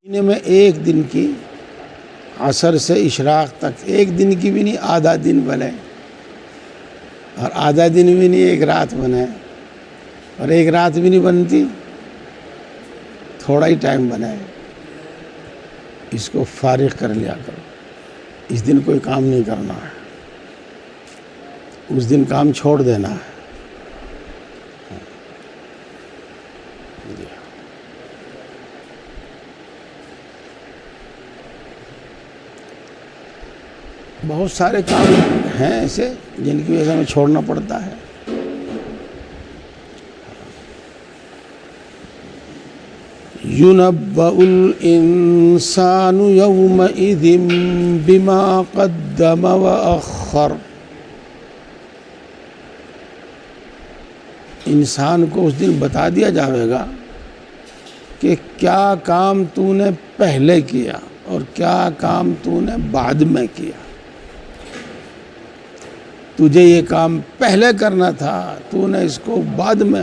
مہینے میں ایک دن کی عصر سے اشراق تک، ایک دن کی بھی نہیں، آدھا دن بنے، اور آدھا دن بھی نہیں، ایک رات بنے، اور ایک رات بھی نہیں بنتی، تھوڑا ہی ٹائم بنے، اس کو فارغ کر لیا کرو۔ اس دن کوئی کام نہیں کرنا ہے، اس دن کام چھوڑ دینا ہے۔ بہت سارے کام ہیں ایسے جن کی وجہ سے ہمیں چھوڑنا پڑتا ہے۔ يُنَبَّأُ الْإِنسَانُ يَوْمَئِذٍ بِمَا قَدَّمَ وَأَخَّرَ۔ انسان کو اس دن بتا دیا جائے گا کہ کیا کام تو نے پہلے کیا اور کیا کام تو نے بعد میں کیا۔ تجھے یہ کام پہلے کرنا تھا، تو نے اس کو بعد میں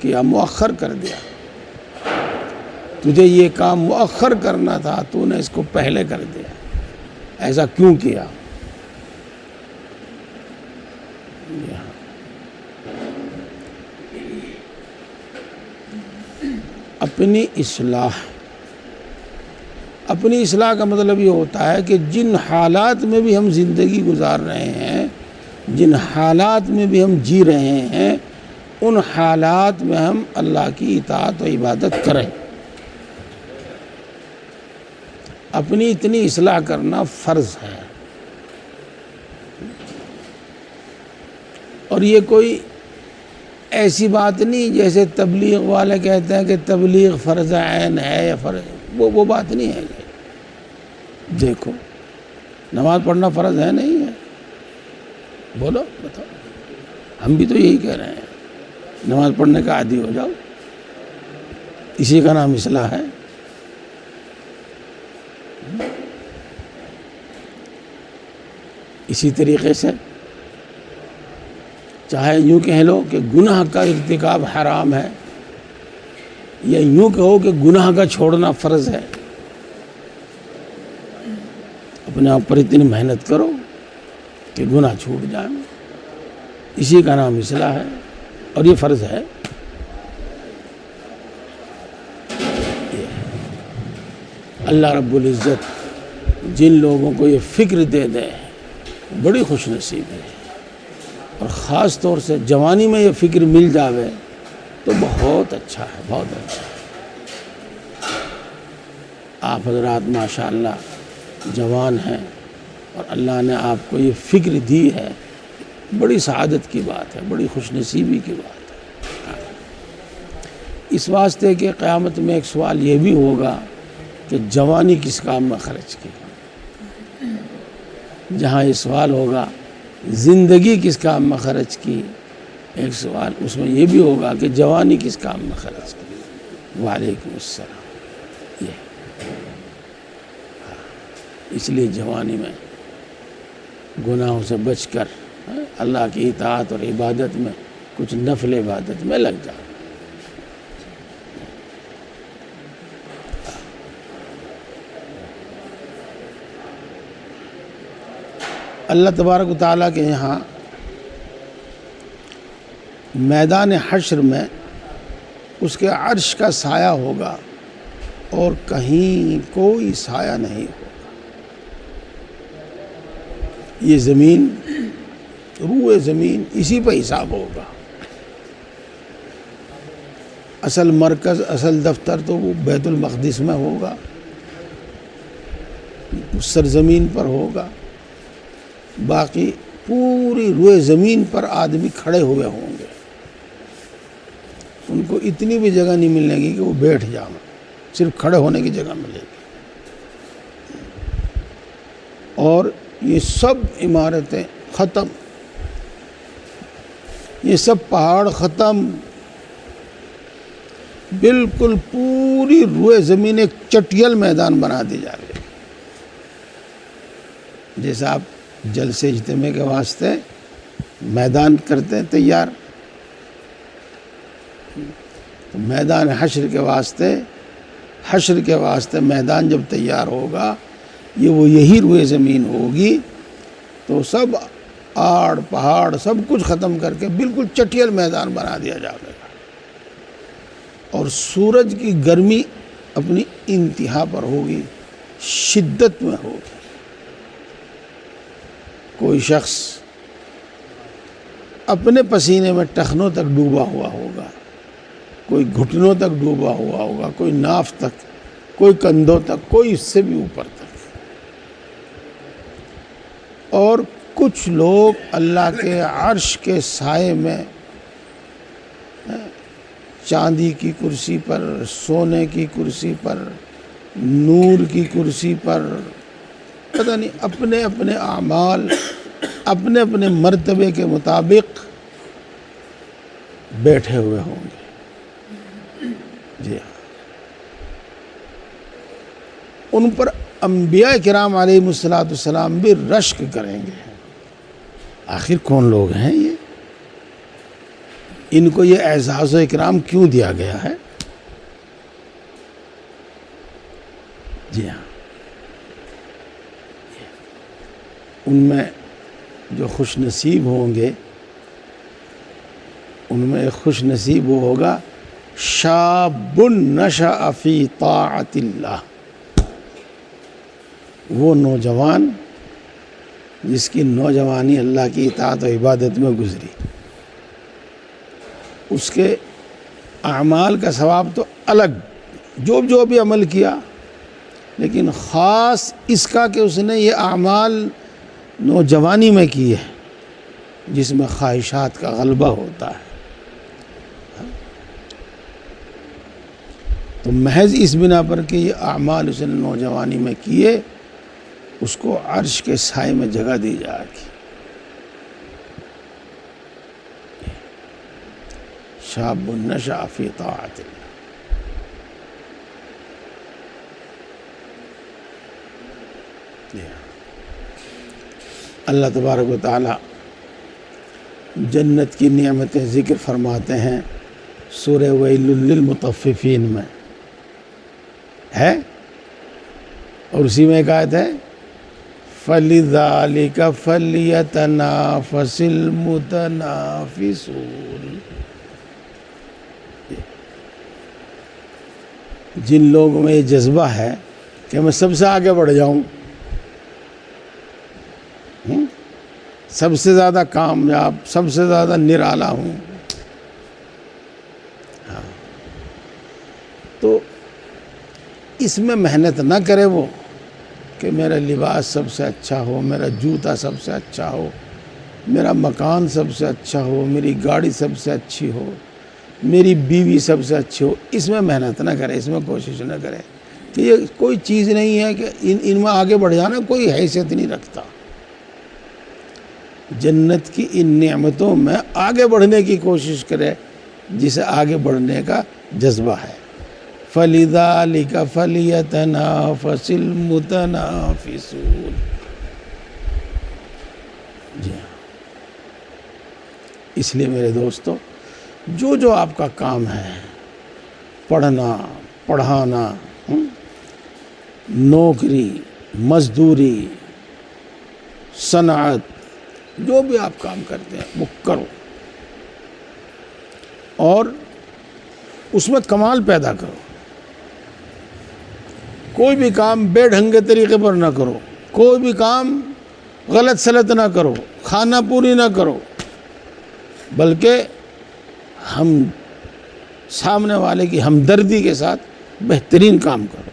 کیا، مؤخر کر دیا۔ تجھے یہ کام مؤخر کرنا تھا، تو نے اس کو پہلے کر دیا۔ ایسا کیوں کیا؟ اپنی اصلاح کا مطلب یہ ہوتا ہے کہ جن حالات میں بھی ہم زندگی گزار رہے ہیں، جن حالات میں بھی ہم جی رہے ہیں، ان حالات میں ہم اللہ کی اطاعت و عبادت کریں۔ اپنی اتنی اصلاح کرنا فرض ہے، اور یہ کوئی ایسی بات نہیں جیسے تبلیغ والے کہتے ہیں کہ تبلیغ فرض عین ہے یا وہ بات نہیں ہے۔ دیکھو، نماز پڑھنا فرض ہے نہیں ہے؟ بولو، بتاؤ۔ ہم بھی تو یہی کہہ رہے ہیں، نماز پڑھنے کا عادی ہو جاؤ، اسی کا نام اصلاح ہے۔ اسی طریقے سے چاہے یوں کہہ لو کہ گناہ کا ارتکاب حرام ہے، یا یوں کہو کہ گناہ کا چھوڑنا فرض ہے، اپنے آپ پر اتنی محنت کرو کہ گناہ چھوٹ جائیں، اسی کا نام اصلاح ہے، اور یہ فرض ہے۔ اللہ رب العزت جن لوگوں کو یہ فکر دے دے بڑی خوش نصیب ہے، اور خاص طور سے جوانی میں یہ فکر مل جاوے تو بہت اچھا ہے، بہت اچھا ہے۔ آپ حضرات ماشاءاللہ جوان ہیں، اور اللہ نے آپ کو یہ فکر دی ہے، بڑی سعادت کی بات ہے، بڑی خوش نصیبی کی بات ہے۔ اس واسطے کہ قیامت میں ایک سوال یہ بھی ہوگا کہ جوانی کس کام میں خرچ کی۔ جہاں یہ سوال ہوگا زندگی کس کام میں خرچ کی، ایک سوال اس میں یہ بھی ہوگا کہ جوانی کس کام میں خرچ کی۔ وعلیکم السلام۔ یہ اس لیے جوانی میں گناہوں سے بچ کر اللہ کی اطاعت اور عبادت میں، کچھ نفل عبادت میں لگ جاؤ۔ اللہ تبارک و تعالیٰ کے یہاں میدان حشر میں اس کے عرش کا سایہ ہوگا، اور کہیں کوئی سایہ نہیں ہوگا۔ یہ زمین، روئے زمین، اسی پہ حساب ہوگا۔ اصل مرکز، اصل دفتر تو وہ بیت المقدس میں ہوگا، اس سرزمین پر ہوگا۔ باقی پوری روئے زمین پر آدمی کھڑے ہوئے ہوں گے، ان کو اتنی بھی جگہ نہیں ملے گی کہ وہ بیٹھ جائیں، صرف کھڑے ہونے کی جگہ ملے گی۔ اور یہ سب عمارتیں ختم، یہ سب پہاڑ ختم، بالکل پوری روئے زمین ایک چٹیل میدان بنا دی جا رہی ہے۔ جیسا آپ جلسے اجتماع کے واسطے میدان کرتے ہیں تیار، تو میدان حشر کے واسطے حشر کے واسطے میدان جب تیار ہوگا، یہ وہ یہی روئے زمین ہوگی، تو سب آڑ پہاڑ سب کچھ ختم کر کے بالکل چٹیل میدان بنا دیا جائے گا، اور سورج کی گرمی اپنی انتہا پر ہوگی، شدت میں ہوگی۔ کوئی شخص اپنے پسینے میں ٹخنوں تک ڈوبا ہوا ہوگا، کوئی گھٹنوں تک ڈوبا ہوا ہوگا، کوئی ناف تک، کوئی کندھوں تک، کوئی اس سے بھی اوپر تک، اور کچھ لوگ اللہ کے عرش کے سائے میں چاندی کی کرسی پر، سونے کی کرسی پر، نور کی کرسی پر، پتہ نہیں اپنے اپنے اعمال اپنے اپنے مرتبے کے مطابق بیٹھے ہوئے ہوں گے۔ جی ہاں، ان پر انبیاء کرام علیہ السلام بھی رشک کریں گے۔ آخر کون لوگ ہیں یہ؟ ان کو یہ اعزاز و اکرام کیوں دیا گیا ہے؟ جی ہاں، ان میں جو خوش نصیب ہوں گے، ان میں خوش نصیب وہ ہوگا شاب نشأ فی طاعت اللہ، وہ نوجوان جس کی نوجوانی اللہ کی اطاعت و عبادت میں گزری، اس کے اعمال کا ثواب تو الگ، جو بھی عمل کیا، لیکن خاص اس کا کہ اس نے یہ اعمال نوجوانی میں کی ہے، جس میں خواہشات کا غلبہ ہوتا ہے۔ تو محض اس بنا پر کہ یہ اعمال اس نے نوجوانی میں کیے، اس کو عرش کے سائے میں جگہ دی جائے گی۔ شاب نشأ فی طاعت اللہ۔ اللہ تبارک و تعالی جنت کی نعمتیں ذکر فرماتے ہیں سورہ ویل للمطففین میں ہے، اور اسی میں ایک آیت ہے فَلِذَٰلِكَ فَلْيَتَنَافَسِ الْمُتَنَافِسُونَ۔ جن لوگوں میں یہ جذبہ ہے کہ میں سب سے آگے بڑھ جاؤں، سب سے زیادہ کامیاب، سب سے زیادہ نرالا ہوں، تو اس میں محنت نہ کرے وہ کہ میرا لباس سب سے اچھا ہو، میرا جوتا سب سے اچھا ہو، میرا مکان سب سے اچھا ہو، میری گاڑی سب سے اچھی ہو، میری بیوی سب سے اچھی ہو، اس میں محنت نہ کرے، اس میں کوشش نہ کرے کہ یہ کوئی چیز نہیں ہے کہ ان میں آگے بڑھ جانا کوئی حیثیت نہیں رکھتا۔ جنت کی ان نعمتوں میں آگے بڑھنے کی کوشش کرے جسے آگے بڑھنے کا جذبہ ہے۔ فَلِذَٰلِكَ فَلْيَتَنَافَسِ الْمُتَنَافِسُونَ۔ جی ہاں، اس لیے میرے دوستو، جو آپ کا کام ہے، پڑھنا، پڑھانا، نوکری، مزدوری، صنعت، جو بھی آپ کام کرتے ہیں وہ کرو، اور اس میں کمال پیدا کرو۔ کوئی بھی کام بے ڈھنگے طریقے پر نہ کرو، کوئی بھی کام غلط سلط نہ کرو، کھانا پوری نہ کرو، بلکہ ہم سامنے والے کی ہمدردی کے ساتھ بہترین کام کرو۔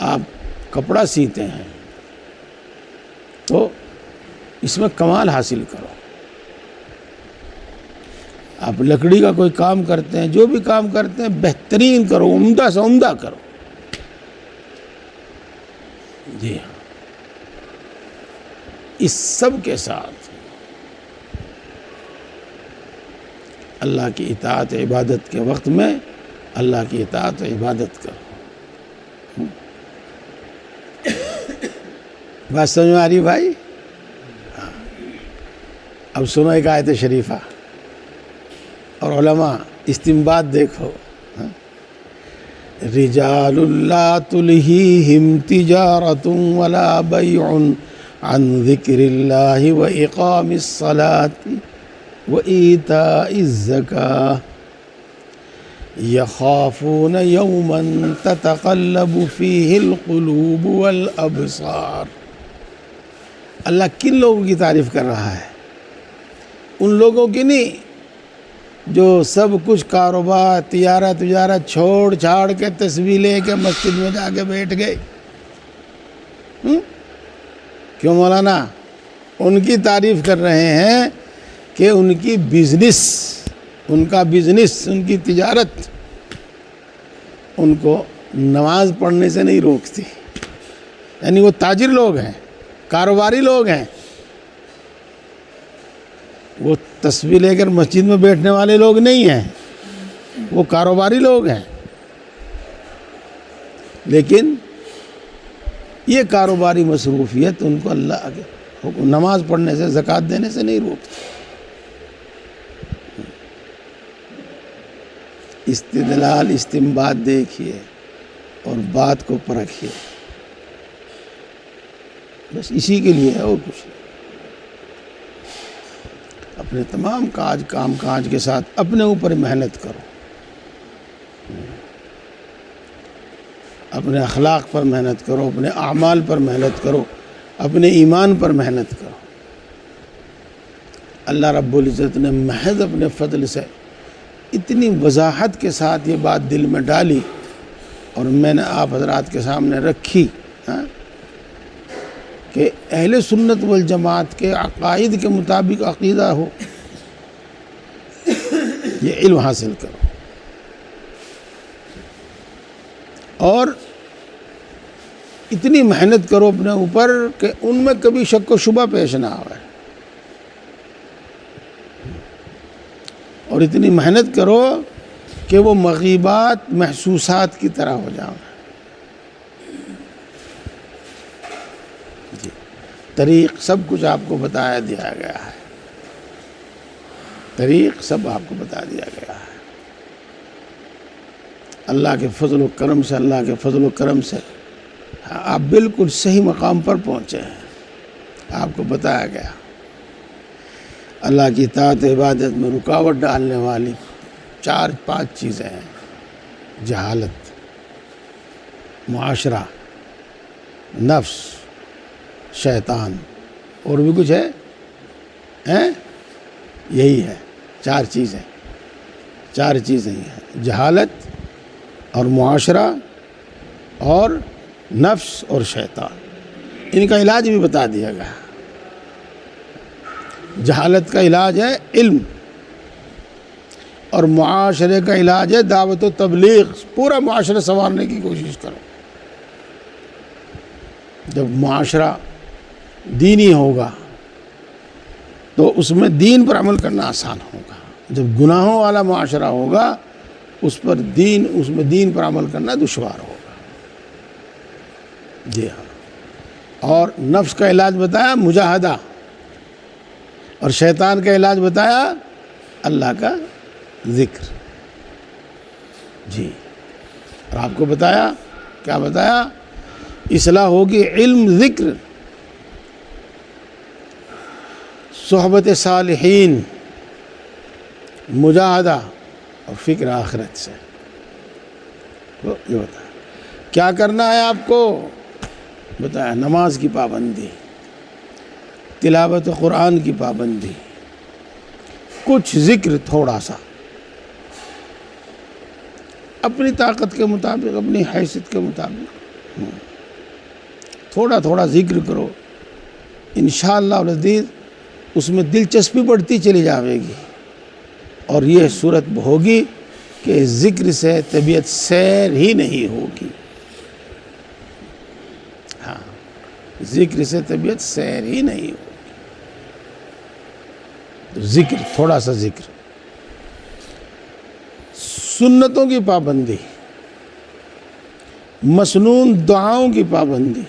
آپ کپڑا سیتے ہیں تو اس میں کمال حاصل کرو، آپ لکڑی کا کوئی کام کرتے ہیں، جو بھی کام کرتے ہیں بہترین کرو، عمدہ سے عمدہ کرو۔ جی ہاں، اس سب کے ساتھ اللہ کی اطاعت عبادت کے وقت میں اللہ کی اطاعت عبادت کرو۔ بات سمجھ میں آ رہی بھائی؟ ہاں، اب سنو ایک آیت شریفہ، اور علماء استنباط دیکھو، رجال لا تلہیہم تجارۃ ولا بیع عن ذکر اللہ واقام الصلاۃ وایتاء الزکاۃ یخافون یوما تتقلب فیہ القلوب والابصار۔ اللہ کن لوگوں کی تعریف کر رہا ہے؟ ان لوگوں کی نہیں جو سب کچھ کاروبار تجارت چھوڑ چھاڑ کے تسبیح لے کے مسجد میں جا کے بیٹھ گئے۔ کیوں مولانا؟ ان کی تعریف کر رہے ہیں کہ ان کی بزنس، ان کا بزنس، ان کی تجارت ان کو نماز پڑھنے سے نہیں روکتی، یعنی وہ تاجر لوگ ہیں، کاروباری لوگ ہیں، وہ تسبیح لے کر مسجد میں بیٹھنے والے لوگ نہیں ہیں، وہ کاروباری لوگ ہیں۔ لیکن یہ کاروباری مصروفیت ان کو اللہ کے حکم نماز پڑھنے سے، زکوٰۃ دینے سے نہیں روکتی۔ استدلال، استنباط دیکھیے اور بات کو پرکھیے، بس اسی کے لیے ہے اور کچھ نہیں۔ اپنے تمام کام کاج کے ساتھ اپنے اوپر محنت کرو، اپنے اخلاق پر محنت کرو، اپنے اعمال پر محنت کرو، اپنے ایمان پر محنت کرو۔ اللہ رب العزت نے محض اپنے فضل سے اتنی وضاحت کے ساتھ یہ بات دل میں ڈالی اور میں نے آپ حضرات کے سامنے رکھی کہ اہل سنت والجماعت کے عقائد کے مطابق عقیدہ ہو، یہ علم حاصل کرو اور اتنی محنت کرو اپنے اوپر کہ ان میں کبھی شک و شبہ پیش نہ آئے، اور اتنی محنت کرو کہ وہ مغیبات محسوسات کی طرح ہو جائیں۔ طریق سب کچھ آپ کو بتایا دیا گیا ہے، طریق سب آپ کو بتا دیا گیا ہے۔ اللہ کے فضل و کرم سے، اللہ کے فضل و کرم سے آپ بالکل صحیح مقام پر پہنچے ہیں۔ آپ کو بتایا گیا اللہ کی اطاعت عبادت میں رکاوٹ ڈالنے والی 4-5 چیزیں ہیں: جہالت، معاشرہ، نفس، شیطان، اور بھی کچھ ہے یہی ہے 4 چیزیں ہی ہیں: جہالت اور معاشرہ اور نفس اور شیطان۔ ان کا علاج بھی بتا دیا گیا۔ جہالت کا علاج ہے علم، اور معاشرے کا علاج ہے دعوت و تبلیغ۔ پورا معاشرہ سنوارنے کی کوشش کرو۔ جب معاشرہ دینی ہوگا تو اس میں دین پر عمل کرنا آسان ہوگا۔ جب گناہوں والا معاشرہ ہوگا اس میں دین پر عمل کرنا دشوار ہوگا۔ جی ہاں، اور نفس کا علاج بتایا مجاہدہ، اور شیطان کا علاج بتایا اللہ کا ذکر۔ جی، اور آپ کو بتایا کیا بتایا؟ اصلاح ہوگی علم، ذکر، صحبت صالحین، مجاہدہ اور فکر آخرت سے۔ تو یہ بتایا کیا کرنا ہے آپ کو، بتایا نماز کی پابندی، تلاوت قرآن کی پابندی، کچھ ذکر تھوڑا سا اپنی طاقت کے مطابق، اپنی حیثیت کے مطابق تھوڑا تھوڑا ذکر کرو، انشاءاللہ العزیز اس میں دلچسپی بڑھتی چلی جائے گی، اور یہ صورت ہوگی کہ ذکر سے طبیعت سیر ہی نہیں ہوگی۔ ہاں، ذکر سے طبیعت سیر ہی نہیں ہوگی۔ تو ذکر، تھوڑا سا ذکر، سنتوں کی پابندی، مسنون دعاؤں کی پابندی،